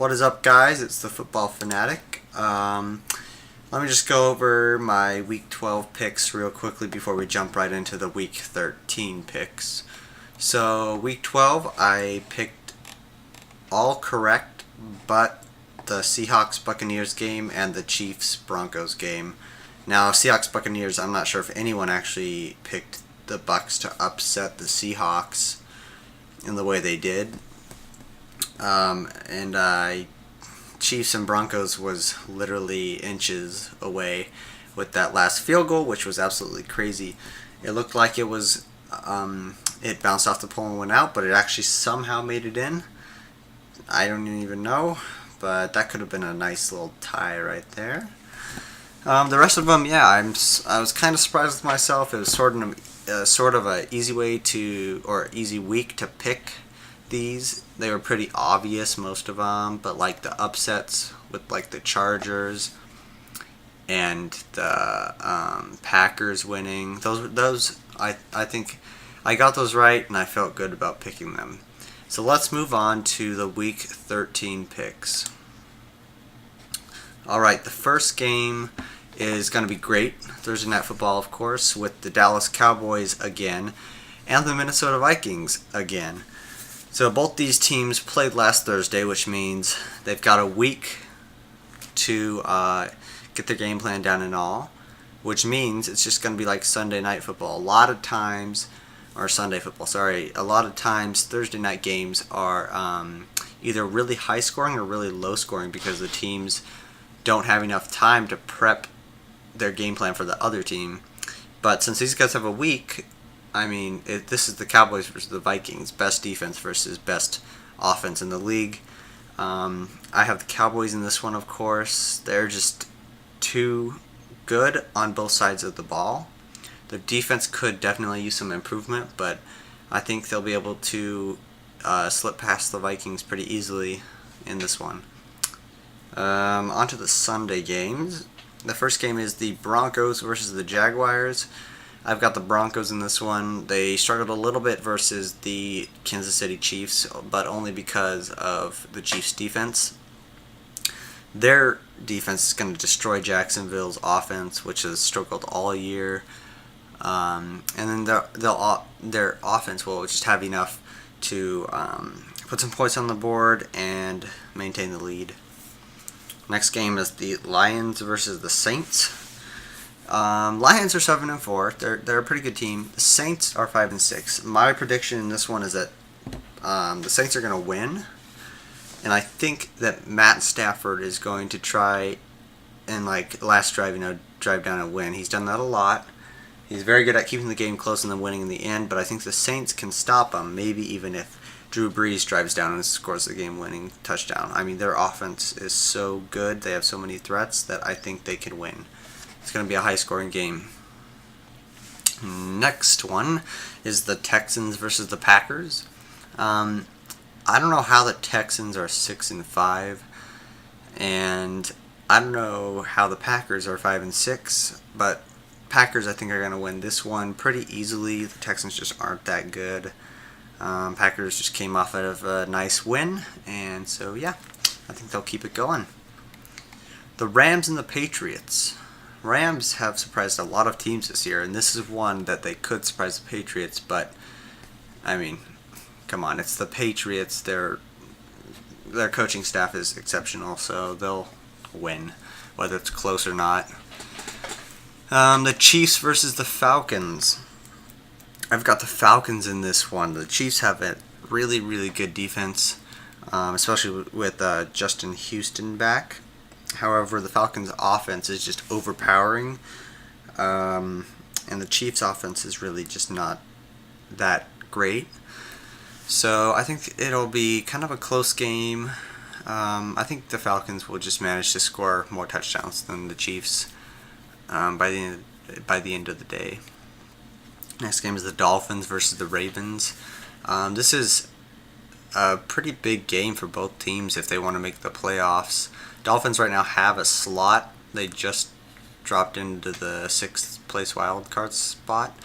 What is up, guys? It's the Football Fanatic. Let me just go over my Week 12 picks real quickly before we jump right into the Week 13 picks. So, Week 12, I picked all correct, but the Seahawks-Buccaneers game and the Chiefs-Broncos game. Now, Seahawks-Buccaneers, I'm not sure if anyone actually picked the Bucs to upset the Seahawks in the way they did. Chiefs and Broncos was literally inches away with that last field goal, which was absolutely crazy. It looked like it was, it bounced off the pole and went out, but it actually somehow made it in. I don't even know, but that could have been a nice little tie right there. The rest of them, yeah, I was kind of surprised with myself. It was sort of a easy way to, or easy week to pick these. They were pretty obvious, most of them, but like the upsets with like the Chargers and the Packers winning, those I think I got those right, and I felt good about picking them. So let's move on to the Week 13 picks. Alright, the first game is going to be great. Thursday Night Football, of course, with the Dallas Cowboys again and the Minnesota Vikings again. So both these teams played last Thursday, which means they've got a week to get their game plan down and all, which means it's just going to be like Sunday Night Football. A lot of times Thursday night games are either really high scoring or really low scoring because the teams don't have enough time to prep their game plan for the other team. But since these guys have a week, I mean, this is the Cowboys versus the Vikings, best defense versus best offense in the league. I have the Cowboys in this one, of course. They're just too good on both sides of the ball. Their defense could definitely use some improvement, but I think they'll be able to slip past the Vikings pretty easily in this one. On to the Sunday games. The first game is the Broncos versus the Jaguars. I've got the Broncos in this one. They struggled a little bit versus the Kansas City Chiefs, but only because of the Chiefs' defense. Their defense is going to destroy Jacksonville's offense, which has struggled all year. And then their offense will just have enough to put some points on the board and maintain the lead. Next game is the Lions versus the Saints. Lions are 7-4. They're a pretty good team. The Saints are 5-6. My prediction in this one is that the Saints are going to win, and I think that Matt Stafford is going to try and like last drive, drive down and win. He's done that a lot. He's very good at keeping the game close and then winning in the end. But I think the Saints can stop him. Maybe even if Drew Brees drives down and scores the game-winning touchdown. I mean, their offense is so good. They have so many threats that I think they can win. It's going to be a high-scoring game. Next one is the Texans versus the Packers. I don't know how the Texans are 6-5, and I don't know how the Packers are 5-6. But Packers, I think, are going to win this one pretty easily. The Texans just aren't that good. Packers just came off of a nice win, and so yeah, I think they'll keep it going. The Rams and the Patriots. Rams have surprised a lot of teams this year, and this is one that they could surprise the Patriots, but, I mean, come on, it's the Patriots. Their coaching staff is exceptional, so they'll win, whether it's close or not. The Chiefs versus the Falcons. I've got the Falcons in this one. The Chiefs have a really, really good defense, especially with Justin Houston back. However, the Falcons' offense is just overpowering, and the Chiefs' offense is really just not that great. So I think it'll be kind of a close game. I think the Falcons will just manage to score more touchdowns than the Chiefs by the end of the day. Next game is the Dolphins versus the Ravens. This is a pretty big game for both teams if they want to make the playoffs. Dolphins right now have a slot. They just dropped into the 6th place wild card spot.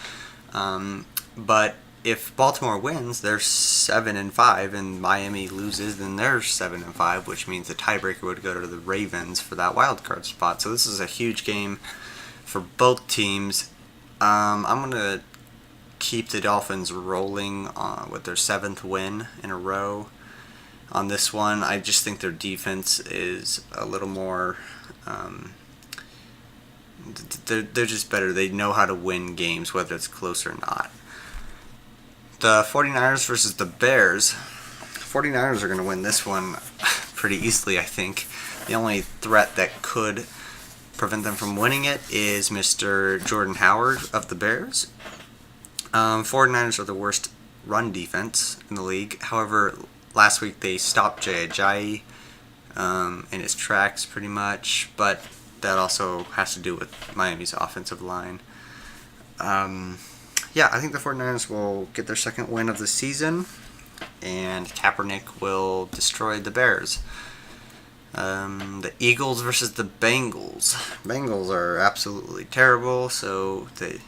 But if Baltimore wins, they're 7-5, and Miami loses, then they're 7-5, which means the tiebreaker would go to the Ravens for that wild card spot. So this is a huge game for both teams. I'm gonna keep the Dolphins rolling with their 7th win in a row. On this one, I just think their defense is a little more. They're just better. They know how to win games, whether it's close or not. The 49ers versus the Bears. 49ers are going to win this one pretty easily, I think. The only threat that could prevent them from winning it is Mr. Jordan Howard of the Bears. 49ers are the worst run defense in the league. However, last week they stopped Jay Ajayi in his tracks pretty much, but that also has to do with Miami's offensive line. I think the 49ers will get their 2nd win of the season, and Kaepernick will destroy the Bears. The Eagles versus the Bengals. Bengals are absolutely terrible, so the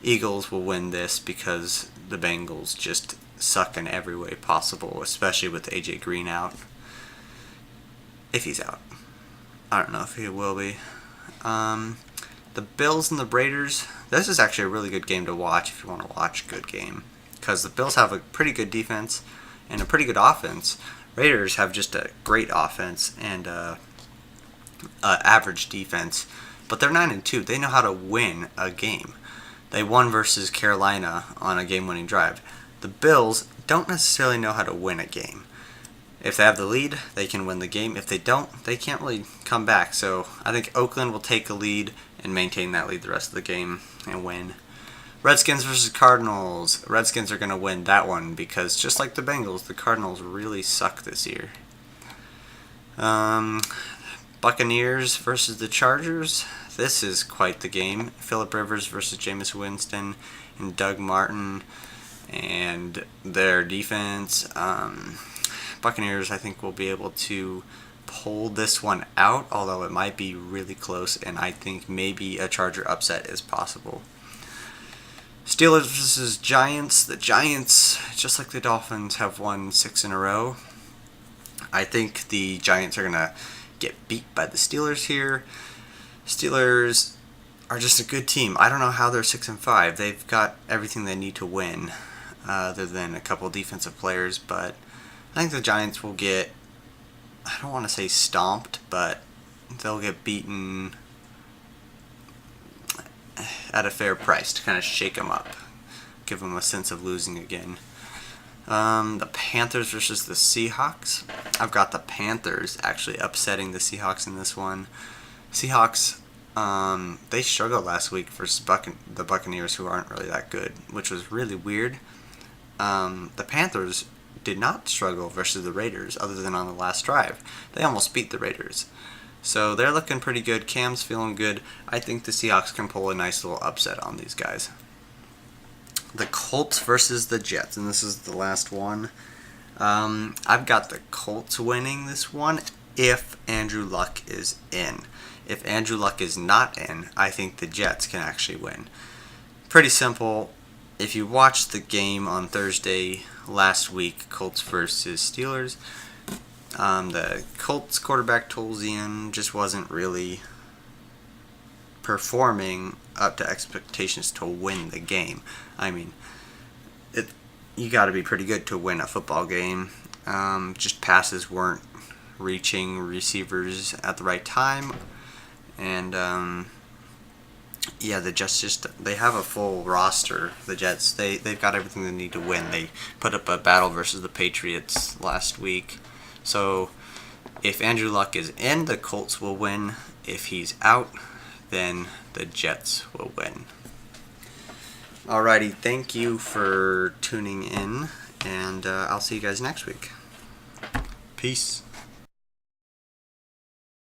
Eagles will win this because the Bengals just suck in every way possible, especially with AJ Green out. If he's out. I don't know if he will be. The Bills and the Raiders. This is actually a really good game to watch if you want to watch a good game, because the Bills have a pretty good defense and a pretty good offense. Raiders have just a great offense and average defense, but they're 9-2. They know how to win a game. They won versus Carolina on a game-winning drive. The Bills don't necessarily know how to win a game. If they have the lead, they can win the game. If they don't, they can't really come back. So I think Oakland will take a lead and maintain that lead the rest of the game and win. Redskins versus Cardinals. Redskins are going to win that one because just like the Bengals, the Cardinals really suck this year. Buccaneers versus the Chargers. This is quite the game. Phillip Rivers versus Jameis Winston and Doug Martin and their defense. Buccaneers, I think, will be able to pull this one out, although it might be really close, and I think maybe a Charger upset is possible. Steelers versus Giants. The Giants, just like the Dolphins, have won 6 in a row. I think the Giants are going to get beat by the Steelers here. Steelers are just a good team. I don't know how they're 6-5. They've got everything they need to win, other than a couple defensive players, but I think the Giants will get, I don't want to say stomped, but they'll get beaten at a fair price to kind of shake them up, give them a sense of losing again. The Panthers versus the Seahawks. I've got the Panthers actually upsetting the Seahawks in this one. Seahawks, they struggled last week versus the Buccaneers, who aren't really that good, which was really weird. The Panthers did not struggle versus the Raiders, other than on the last drive. They almost beat the Raiders. So they're looking pretty good. Cam's feeling good. I think the Seahawks can pull a nice little upset on these guys. The Colts versus the Jets, and this is the last one. I've got the Colts winning this one if Andrew Luck is in. If Andrew Luck is not in, I think the Jets can actually win. Pretty simple. If you watched the game on Thursday last week, Colts versus Steelers, the Colts quarterback Tolzien just wasn't really performing up to expectations to win the game. I mean, you got to be pretty good to win a football game. Just passes weren't reaching receivers at the right time, and the Jets they have a full roster. The Jets, they've got everything they need to win. They put up a battle versus the Patriots last week. So if Andrew Luck is in, the Colts will win. If he's out, then the Jets will win. Alrighty, thank you for tuning in, and I'll see you guys next week. Peace.